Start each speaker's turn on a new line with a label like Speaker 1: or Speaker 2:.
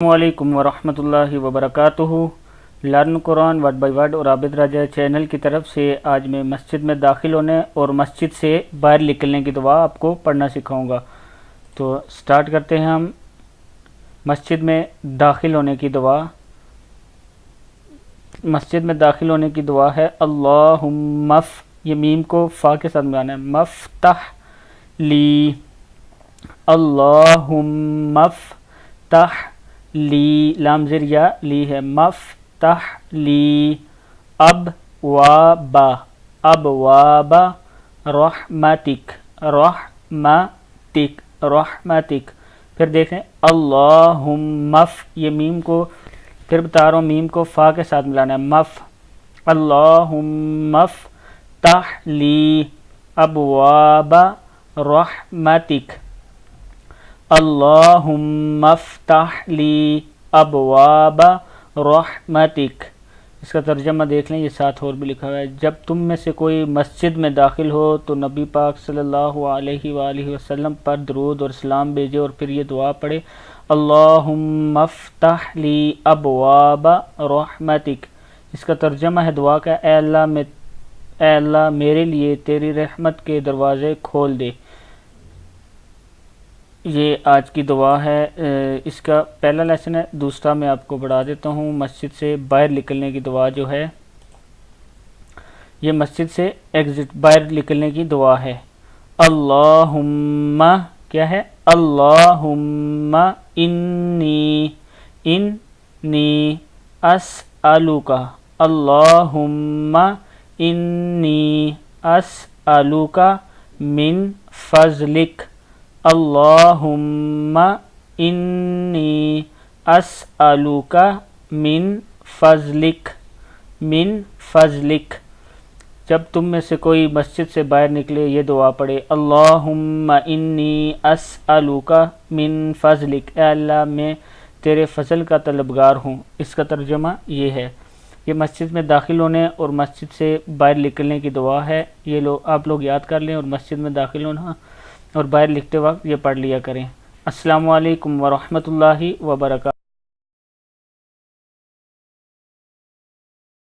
Speaker 1: السلام علیکم ورحمۃ اللہ وبرکاتہ۔ Learn Quran word by word اور عابد راجہ چینل کی طرف سے آج میں مسجد میں داخل ہونے اور مسجد سے باہر نکلنے کی دعا آپ کو پڑھنا سکھاؤں گا۔ تو سٹارٹ کرتے ہیں ہم مسجد میں داخل ہونے کی دعا۔ مسجد میں داخل ہونے کی دعا ہے اللہم یہ میم کو فا کے ساتھ ملانا ہے، مفتح لی، اللہم مفتح لی، لام زیر یا لی ہے، مفتح لی ابوابا رحمتک رحمتک۔ پھر دیکھیں اللہم یہ میم کو پھر بتا رہا ہوں، میم کو فا کے ساتھ ملانا ہے، اللہم افتح لی ابواب رحمتک، اللہم افتح لی ابواب رحمتک۔ اس کا ترجمہ دیکھ لیں، یہ ساتھ اور بھی لکھا ہوا ہے، جب تم میں سے کوئی مسجد میں داخل ہو تو نبی پاک صلی اللہ علیہ وآلہ وسلم پر درود اور سلام بھیجے اور پھر یہ دعا پڑھے اللہم افتح لی ابواب رحمتک۔ اس کا ترجمہ ہے دعا کا، اے اللہ میرے لیے تیری رحمت کے دروازے کھول دے۔ یہ آج کی دعا ہے، اس کا پہلا لیسن ہے، دوسرا میں آپ کو بڑھا دیتا ہوں۔ مسجد سے باہر نکلنے کی دعا جو ہے، یہ مسجد سے ایگزٹ باہر نکلنے کی دعا ہے، اللہم کیا ہے، اللہم انی اسألک، اللہم انی اسألک من فضلک، اللہم انی اسألک من فضلک۔ جب تم میں سے کوئی مسجد سے باہر نکلے یہ دعا پڑھے اللہم انی اسألک من فضلک، اے اللہ میں تیرے فضل کا طلبگار ہوں۔ اس کا ترجمہ یہ ہے، یہ مسجد میں داخل ہونے اور مسجد سے باہر نکلنے کی دعا ہے، یہ آپ لوگ یاد کر لیں اور مسجد میں داخل ہونا اور باہر لکھتے وقت یہ پڑھ لیا کریں۔ السلام علیکم ورحمۃ اللہ وبرکاتہ۔